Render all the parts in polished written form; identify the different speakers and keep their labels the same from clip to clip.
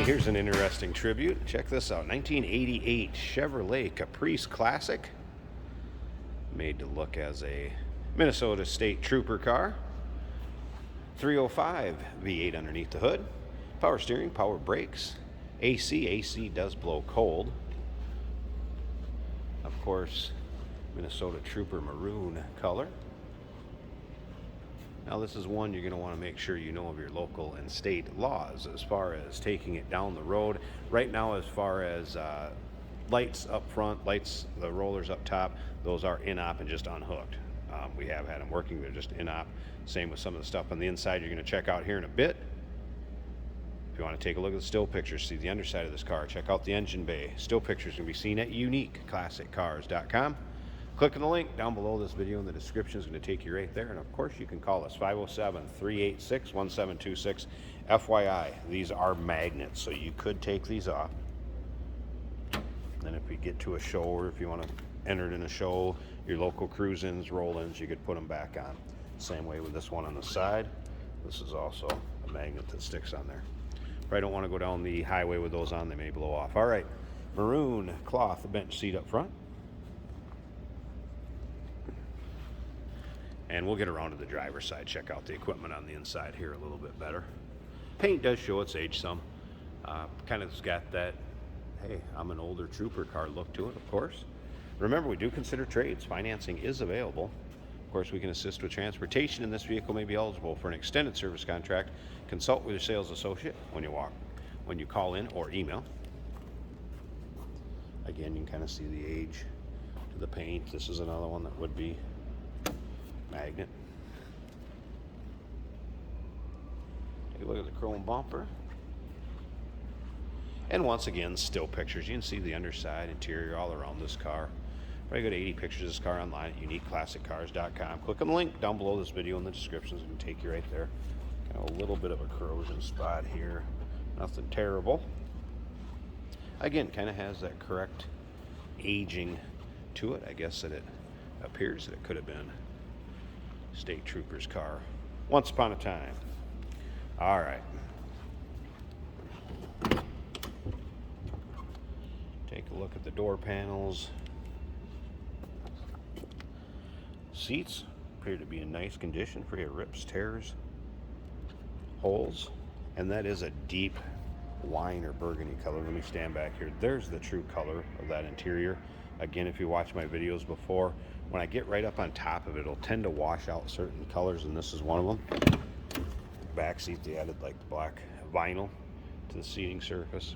Speaker 1: Hey, here's an interesting tribute. Check this out. 1988 Chevrolet Caprice Classic. Made to look as a Minnesota State Trooper car. 305 V8 underneath the hood. Power steering, power brakes. AC does blow cold. Of course, Minnesota Trooper maroon color. Now this is one you're going to want to make sure you know of your local and state laws as far as taking it down the road. Right now, as far as lights up front, lights, the rollers up top, those are in-op and just unhooked. We have had them working, they're just in-op. Same with some of the stuff on the inside you're going to check out here in a bit. If you want to take a look at the still pictures, see the underside of this car, check out the engine bay. Still pictures can be seen at uniqueclassiccars.com. Click on the link down below this video in the description. Is going to take you right there. And of course, you can call us 507-386-1726. FYI, these are magnets, so you could take these off. And if we get to a show, or if you want to enter it in a show, your local cruise-ins, roll-ins, you could put them back on. Same way with this one on the side. This is also a magnet that sticks on there. Probably don't want to go down the highway with those on. They may blow off. All right, maroon cloth bench seat up front. And we'll get around to the driver's side, check out the equipment on the inside here a little bit better. Paint does show its age some. Kind of got that, hey, I'm an older trooper car look to it, of course. Remember, we do consider trades. Financing is available. Of course, we can assist with transportation, and this vehicle may be eligible for an extended service contract. Consult with your sales associate when you call in or email. Again, you can kind of see the age to the paint. This is another one that would be magnet. Take a look at the chrome bumper. And once again, still pictures. You can see the underside, interior, all around this car. Probably got 80 pictures of this car online at uniqueclassiccars.com. Click on the link down below this video in the description. It's going to take you right there. Kind of a little bit of a corrosion spot here. Nothing terrible. Again, kind of has that correct aging to it. I guess that it appears that it could have been State Trooper's car once upon a time. All right. Take a look at the door panels. Seats appear to be in nice condition, free of rips, tears, holes, and that is a deep wine or burgundy color. Let me stand back here. There's the true color of that interior. Again, if you watch my videos before, when I get right up on top of it, it'll tend to wash out certain colors, and this is one of them. Back seat, they added like black vinyl to the seating surface.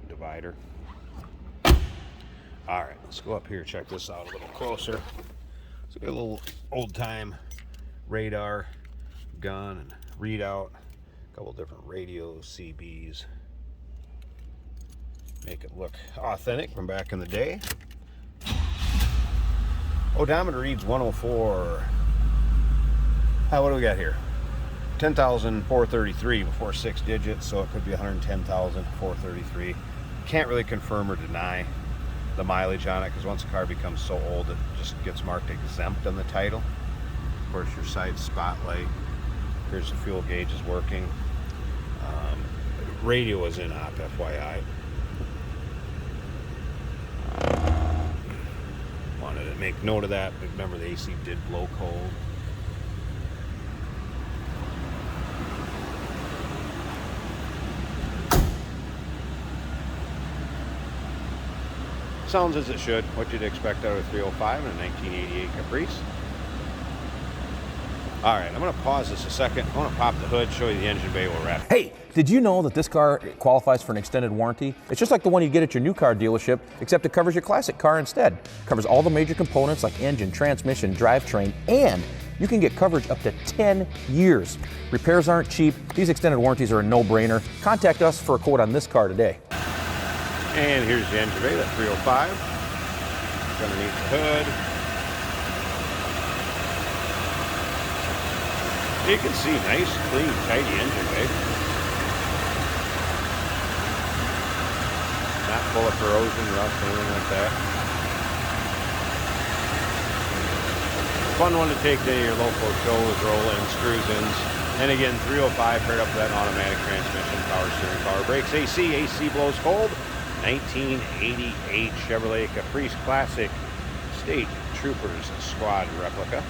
Speaker 1: Divider. All right, let's go up here, check this out a little closer. So we got a little old-time radar gun and readout. A couple different radios, CBs. Make it look authentic from back in the day. Odometer reads 104. What do we got here? 10,433 before 6 digits, so it could be 110,433. Can't really confirm or deny the mileage on it, because once a car becomes so old, it just gets marked exempt on the title. Of course, your side spotlight. Here's the fuel gauge is working. Radio is in op, FYI. Wanted to make note of that, but remember the AC did blow cold. Sounds as it should, what you'd expect out of a 305 and a 1988 Caprice. All right, I'm going to pause this a second. I want to pop the hood, show you the engine bay, we'll wrap.
Speaker 2: Hey, did you know that this car qualifies for an extended warranty? It's just like the one you get at your new car dealership, except it covers your classic car instead. It covers all the major components like engine, transmission, drivetrain, and you can get coverage up to 10 years. Repairs aren't cheap. These extended warranties are a no-brainer. Contact us for a quote on this car today.
Speaker 1: And here's the engine bay, that 305. It's underneath the hood. You can see nice, clean, tidy engine bay. Not full of corrosion, rust, anything like that. Fun one to take to your local shows, roll-ins, cruise-ins. And again, 305 paired up with that automatic transmission, power steering, power brakes, AC blows cold. 1988 Chevrolet Caprice Classic State Troopers Squad replica.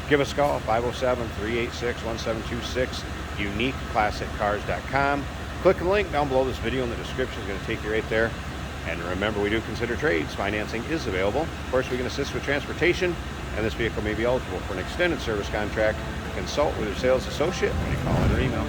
Speaker 1: Give us a call, 507-386-1726, uniqueclassiccars.com. Click the link down below this video in the description. It's going to take you right there. And remember, we do consider trades. Financing is available. Of course, we can assist with transportation, and this vehicle may be eligible for an extended service contract. Consult with your sales associate when you call in or email.